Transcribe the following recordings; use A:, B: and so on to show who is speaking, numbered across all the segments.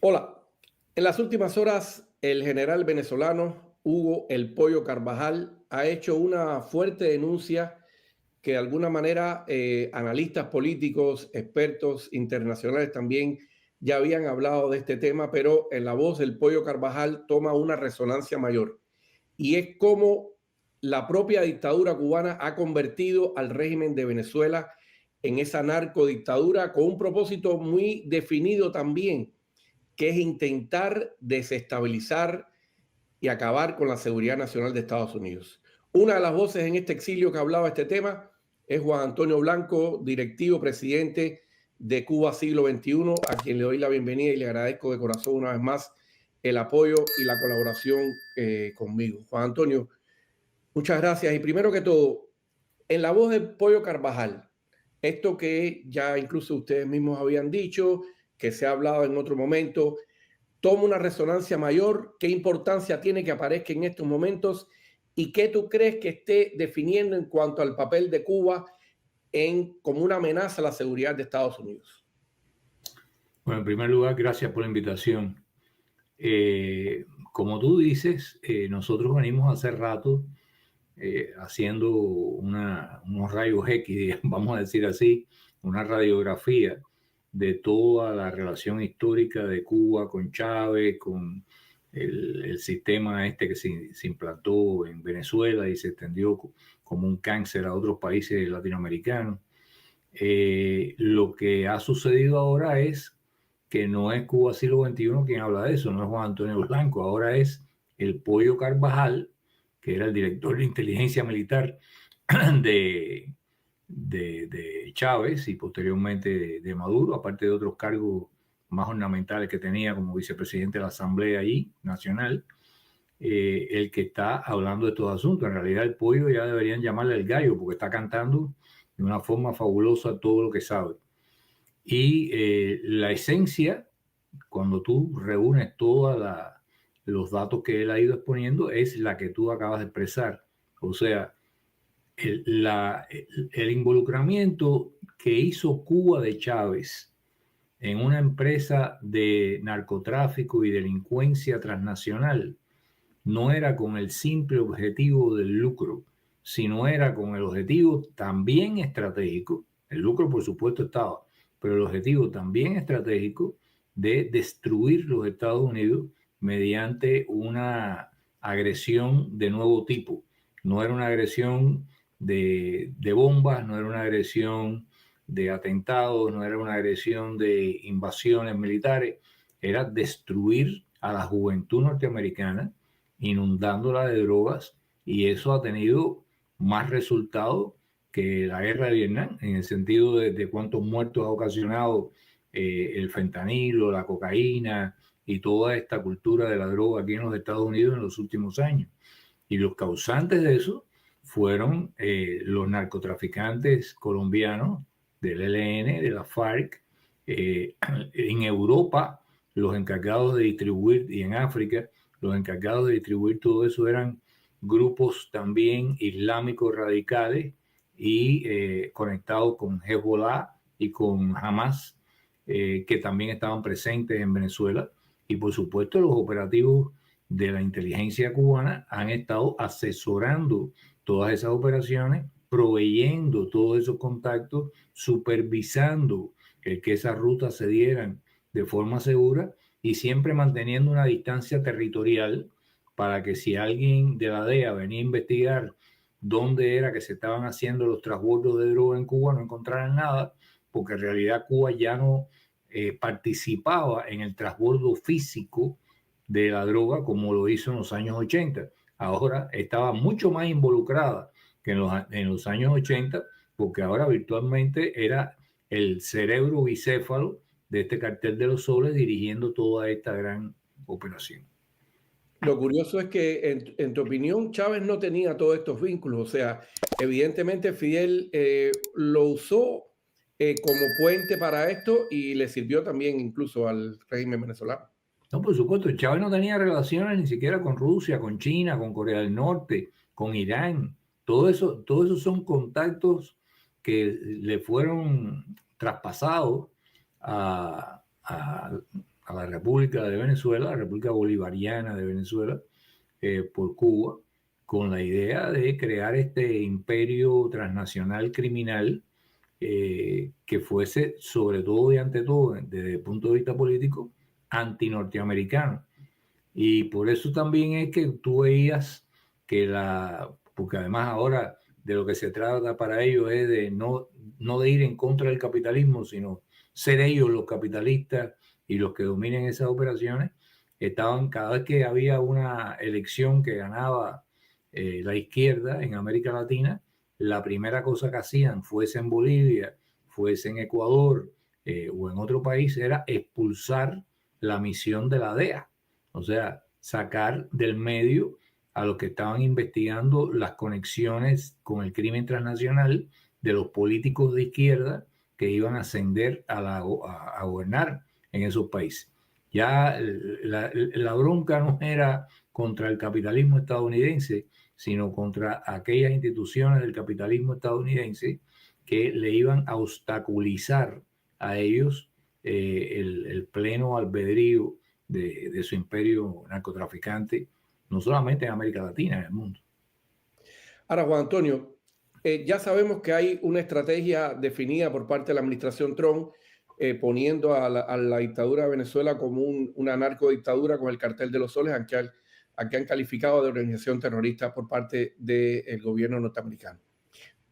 A: Hola, en las últimas horas el general venezolano Hugo El Pollo Carvajal ha hecho una fuerte denuncia que de alguna manera analistas políticos, expertos internacionales también ya habían hablado de este tema, pero en la voz del Pollo Carvajal toma una resonancia mayor. Y es como la propia dictadura cubana ha convertido al régimen de Venezuela en esa narcodictadura con un propósito muy definido también, que es intentar desestabilizar y acabar con la seguridad nacional de Estados Unidos. Una de las voces en este exilio que hablaba este tema es Juan Antonio Blanco, directivo presidente de Cuba Siglo XXI, a quien le doy la bienvenida y le agradezco de corazón una vez más el apoyo y la colaboración conmigo. Juan Antonio, muchas gracias. Y primero que todo, en la voz del Pollo Carvajal, esto que ya incluso ustedes mismos habían dicho, que se ha hablado en otro momento, toma una resonancia mayor. ¿Qué importancia tiene que aparezca en estos momentos? ¿Y qué tú crees que esté definiendo en cuanto al papel de Cuba como una amenaza a la seguridad de Estados Unidos?
B: Bueno, en primer lugar, gracias por la invitación. Como tú dices, nosotros venimos hace rato haciendo unos rayos X, vamos a decir así, una radiografía de toda la relación histórica de Cuba con Chávez, con el sistema este que se implantó en Venezuela y se extendió como un cáncer a otros países latinoamericanos. Lo que ha sucedido ahora es que no es Cuba Siglo XXI quien habla de eso, no es Juan Antonio Blanco, ahora es el Pollo Carvajal, que era el director de inteligencia militar de, de Chávez y posteriormente de Maduro, aparte de otros cargos más ornamentales que tenía como vicepresidente de la Asamblea allí, nacional, el que está hablando de estos asuntos. En realidad el Pollo ya deberían llamarle el gallo porque está cantando de una forma fabulosa todo lo que sabe. Y la esencia, cuando tú reúnes todos los datos que él ha ido exponiendo, es la que tú acabas de expresar. O sea, el involucramiento que hizo Cuba de Chávez en una empresa de narcotráfico y delincuencia transnacional no era con el simple objetivo del lucro, sino era con el objetivo también estratégico. El lucro, por supuesto, estaba, pero el objetivo también estratégico de destruir los Estados Unidos mediante una agresión de nuevo tipo. No era una agresión de bombas, no era una agresión de atentados, no era una agresión de invasiones militares, era destruir a la juventud norteamericana, inundándola de drogas, y eso ha tenido más resultados que la guerra de Vietnam, en el sentido de cuántos muertos ha ocasionado el fentanilo, la cocaína y toda esta cultura de la droga aquí en los Estados Unidos en los últimos años. Y los causantes de eso fueron los narcotraficantes colombianos del ELN, de la FARC, en Europa los encargados de distribuir, y en África los encargados de distribuir todo eso eran grupos también islámicos radicales y conectados con Hezbollah y con Hamas, que también estaban presentes en Venezuela. Y por supuesto los operativos de la inteligencia cubana han estado asesorando todas esas operaciones, proveyendo todos esos contactos, supervisando que esas rutas se dieran de forma segura y siempre manteniendo una distancia territorial para que si alguien de la DEA venía a investigar dónde era que se estaban haciendo los transbordos de droga en Cuba, no encontraran nada, porque en realidad Cuba ya no participaba en el transbordo físico de la droga como lo hizo en los años 80. Ahora estaba mucho más involucrada que en los años 80, porque ahora virtualmente era el cerebro bicéfalo de este cartel de los soles dirigiendo toda esta gran operación.
A: Lo curioso es que, en tu opinión, Chávez no tenía todos estos vínculos. O sea, evidentemente Fidel lo usó como puente para esto y le sirvió también incluso al régimen venezolano.
B: No, por supuesto, Chávez no tenía relaciones ni siquiera con Rusia, con China, con Corea del Norte, con Irán. Todo eso son contactos que le fueron traspasados a a la República de Venezuela, la República Bolivariana de Venezuela, por Cuba, con la idea de crear este imperio transnacional criminal que fuese, sobre todo y ante todo, desde el punto de vista político, anti-norteamericano. Y por eso también es que tú veías que porque además ahora de lo que se trata para ellos es de no de ir en contra del capitalismo, sino ser ellos los capitalistas y los que dominen esas operaciones. Estaban, cada vez que había una elección que ganaba la izquierda en América Latina, la primera cosa que hacían, fuese en Bolivia, fuese en Ecuador o en otro país, era expulsar la misión de la DEA. O sea, sacar del medio a los que estaban investigando las conexiones con el crimen transnacional de los políticos de izquierda que iban a ascender a gobernar en esos países. Ya la bronca no era contra el capitalismo estadounidense, sino contra aquellas instituciones del capitalismo estadounidense que le iban a obstaculizar a ellos el pleno albedrío de su imperio narcotraficante, no solamente en América Latina, en el mundo.
A: Ahora, Juan Antonio, ya sabemos que hay una estrategia definida por parte de la administración Trump, poniendo a la dictadura de Venezuela como una narcodictadura con el cartel de los soles, a que han calificado de organización terrorista por parte del gobierno norteamericano.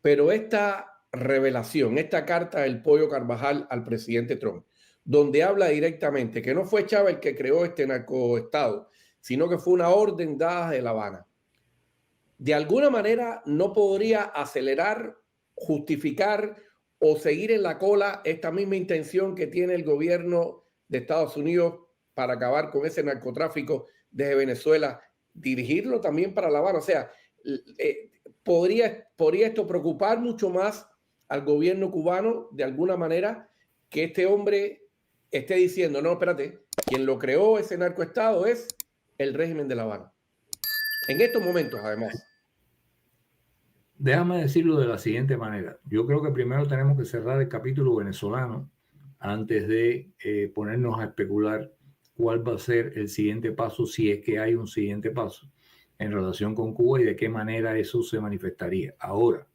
A: Pero esta revelación, esta carta del Pollo Carvajal al presidente Trump, donde habla directamente que no fue Chávez el que creó este narcoestado, sino que fue una orden dada de La Habana, de alguna manera no podría acelerar, justificar o seguir en la cola esta misma intención que tiene el gobierno de Estados Unidos para acabar con ese narcotráfico desde Venezuela, dirigirlo también para La Habana. O sea, podría esto preocupar mucho más al gobierno cubano de alguna manera, que este hombre esté diciendo, no, espérate, quien lo creó ese narcoestado es el régimen de La Habana. En estos momentos, además.
B: Déjame decirlo de la siguiente manera. Yo creo que primero tenemos que cerrar el capítulo venezolano antes de ponernos a especular cuál va a ser el siguiente paso, si es que hay un siguiente paso en relación con Cuba y de qué manera eso se manifestaría. Ahora,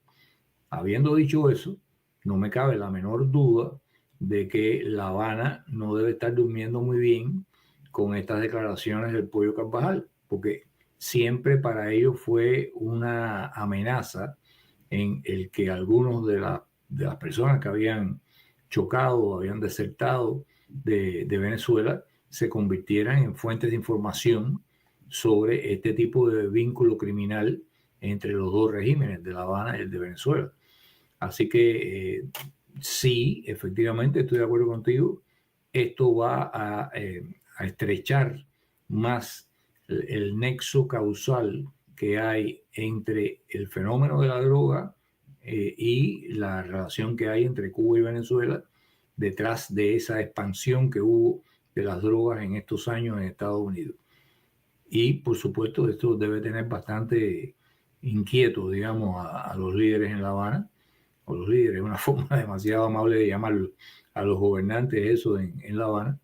B: habiendo dicho eso, no me cabe la menor duda de que La Habana no debe estar durmiendo muy bien con estas declaraciones del Pollo Carvajal, porque siempre para ellos fue una amenaza en el que algunos de las personas que habían chocado, habían desertado de Venezuela, se convirtieran en fuentes de información sobre este tipo de vínculo criminal entre los dos regímenes, de La Habana y el de Venezuela. Así que sí, efectivamente, estoy de acuerdo contigo, esto va a estrechar más el nexo causal que hay entre el fenómeno de la droga y la relación que hay entre Cuba y Venezuela detrás de esa expansión que hubo de las drogas en estos años en Estados Unidos. Y por supuesto esto debe tener bastante inquieto, digamos, a los líderes en La Habana, o los líderes, una forma demasiado amable de llamarlo, a los gobernantes eso en La Habana,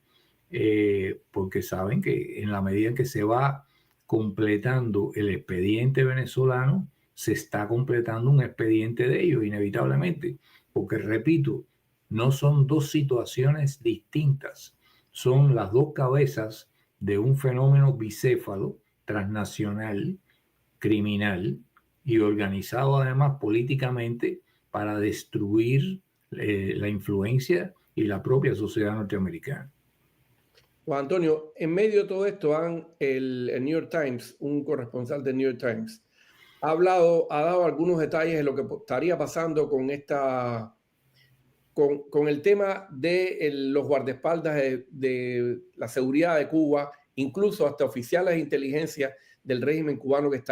B: porque saben que en la medida en que se va completando el expediente venezolano, se está completando un expediente de ellos, inevitablemente, porque repito, no son dos situaciones distintas, son las dos cabezas de un fenómeno bicéfalo, transnacional, criminal y organizado además políticamente para destruir la influencia y la propia sociedad norteamericana.
A: Juan Antonio, en medio de todo esto, el New York Times, un corresponsal del New York Times, ha dado algunos detalles de lo que estaría pasando con el tema de los guardaespaldas de la seguridad de Cuba, incluso hasta oficiales de inteligencia del régimen cubano que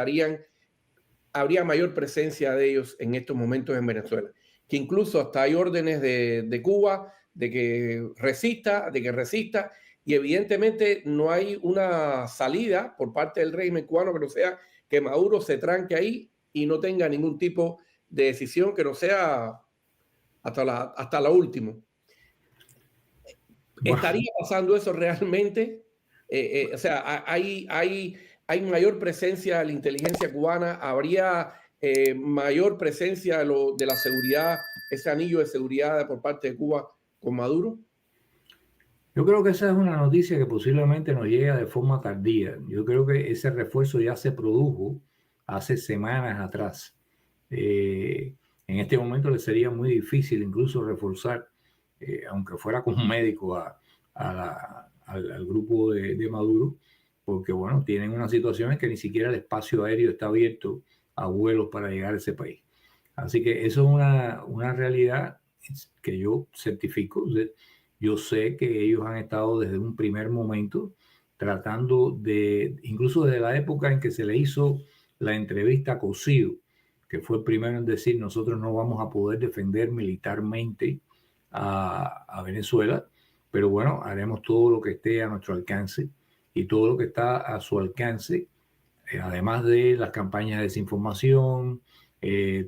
A: habría mayor presencia de ellos en estos momentos en Venezuela, que incluso hasta hay órdenes de Cuba de que resista, y evidentemente no hay una salida por parte del régimen cubano que no sea que Maduro se tranque ahí y no tenga ningún tipo de decisión que no sea hasta la última. ¿Estaría pasando eso realmente? O sea, hay mayor presencia de la inteligencia cubana, habría mayor presencia de la seguridad, ese anillo de seguridad por parte de Cuba con Maduro.
B: Yo creo que esa es una noticia que posiblemente nos llega de forma tardía. Yo creo que ese refuerzo ya se produjo hace semanas atrás. En este momento le sería muy difícil incluso reforzar, aunque fuera con un médico, al grupo de Maduro, porque bueno, tienen unas situaciones que ni siquiera el espacio aéreo está abierto a vuelos para llegar a ese país. Así que eso es una realidad que yo certifico. Yo sé que ellos han estado desde un primer momento tratando de, incluso desde la época en que se le hizo la entrevista a Cosío, que fue el primero en decir nosotros no vamos a poder defender militarmente a Venezuela, pero bueno, haremos todo lo que esté a nuestro alcance, y todo lo que está a su alcance, además de las campañas de desinformación,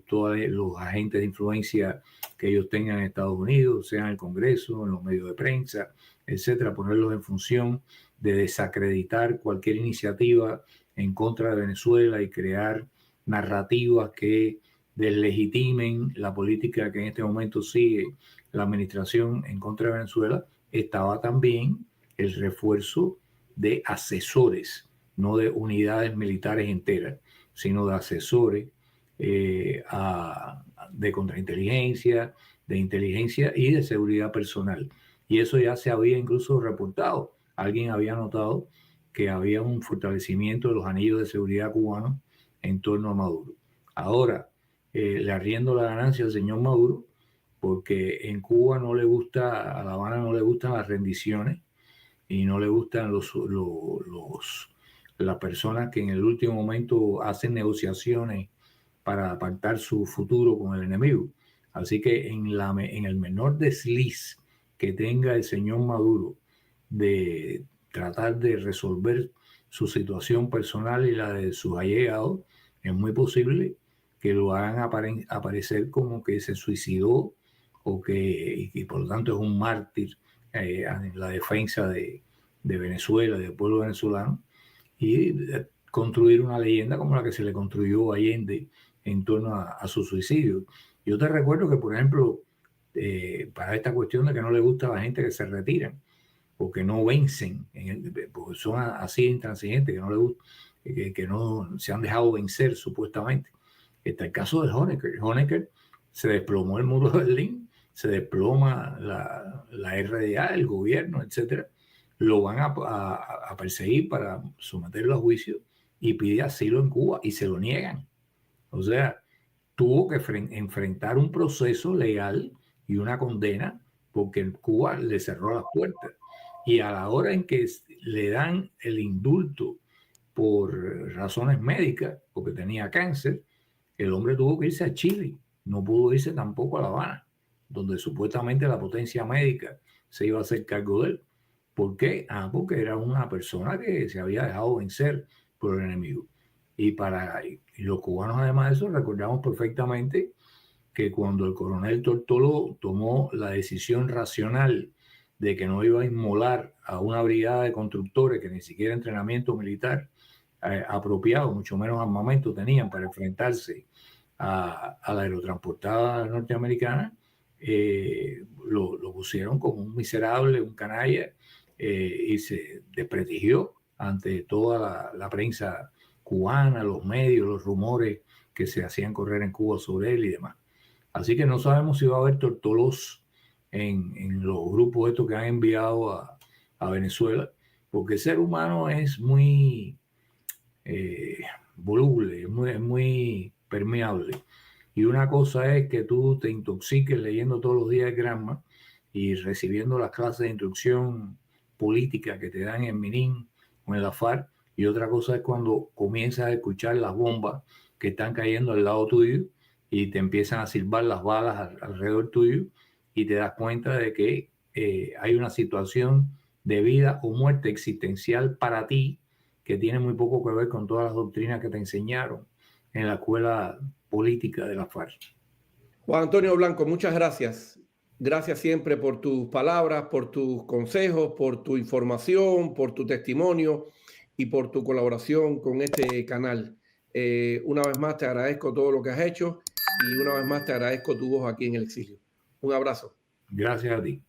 B: todos los agentes de influencia que ellos tengan en Estados Unidos, sea en el Congreso, en los medios de prensa, etcétera, ponerlos en función de desacreditar cualquier iniciativa en contra de Venezuela y crear narrativas que deslegitimen la política que en este momento sigue la administración en contra de Venezuela. Estaba también el refuerzo de asesores, no de unidades militares enteras, sino de asesores de contrainteligencia, de inteligencia y de seguridad personal. Y eso ya se había incluso reportado. Alguien había notado que había un fortalecimiento de los anillos de seguridad cubanos en torno a Maduro. Ahora, le arriendo la ganancia al señor Maduro, porque en Cuba no le gusta, a La Habana no le gustan las rendiciones y no le gustan las personas que en el último momento hacen negociaciones para pactar su futuro con el enemigo. Así que en el menor desliz que tenga el señor Maduro de tratar de resolver su situación personal y la de sus allegados, es muy posible que lo hagan aparecer como que se suicidó y por lo tanto es un mártir en la defensa de Venezuela, del pueblo venezolano, y construir una leyenda como la que se le construyó a Allende en torno a su suicidio. Yo te recuerdo que, por ejemplo, para esta cuestión de que no le gusta a la gente que se retiran, porque no vencen, porque son así intransigentes, que no le gusta, que no se han dejado vencer supuestamente. Está el caso de Honecker. Honecker se desplomó el muro de Berlín, se desploma la RDA, el gobierno, etcétera. Lo van a perseguir para someterlo a juicio y pide asilo en Cuba y se lo niegan. O sea, tuvo que enfrentar un proceso legal y una condena porque en Cuba le cerró las puertas. Y a la hora en que le dan el indulto por razones médicas, porque tenía cáncer, el hombre tuvo que irse a Chile, no pudo irse tampoco a La Habana, donde supuestamente la potencia médica se iba a hacer cargo de él. ¿Por qué? Porque era una persona que se había dejado vencer por el enemigo. Y los cubanos, además de eso, recordamos perfectamente que cuando el coronel Tortoló tomó la decisión racional de que no iba a inmolar a una brigada de constructores que ni siquiera entrenamiento militar apropiado, mucho menos armamento tenían para enfrentarse a la aerotransportada norteamericana, lo pusieron como un miserable, un canalla, y se desprestigió ante toda la prensa cubana, los medios, los rumores que se hacían correr en Cuba sobre él y demás. Así que no sabemos si va a haber tortolos en los grupos estos que han enviado a Venezuela, porque el ser humano es muy voluble, es muy permeable. Y una cosa es que tú te intoxiques leyendo todos los días el Granma y recibiendo las clases de instrucción política que te dan en Minin o en la FARC, y otra cosa es cuando comienzas a escuchar las bombas que están cayendo al lado tuyo y te empiezan a silbar las balas alrededor tuyo y te das cuenta de que hay una situación de vida o muerte existencial para ti que tiene muy poco que ver con todas las doctrinas que te enseñaron en la escuela política de la FARC.
A: Juan Antonio Blanco, muchas gracias. Gracias siempre por tus palabras, por tus consejos, por tu información, por tu testimonio y por tu colaboración con este canal. Una vez más te agradezco todo lo que has hecho y una vez más te agradezco tu voz aquí en el exilio. Un abrazo.
B: Gracias a ti.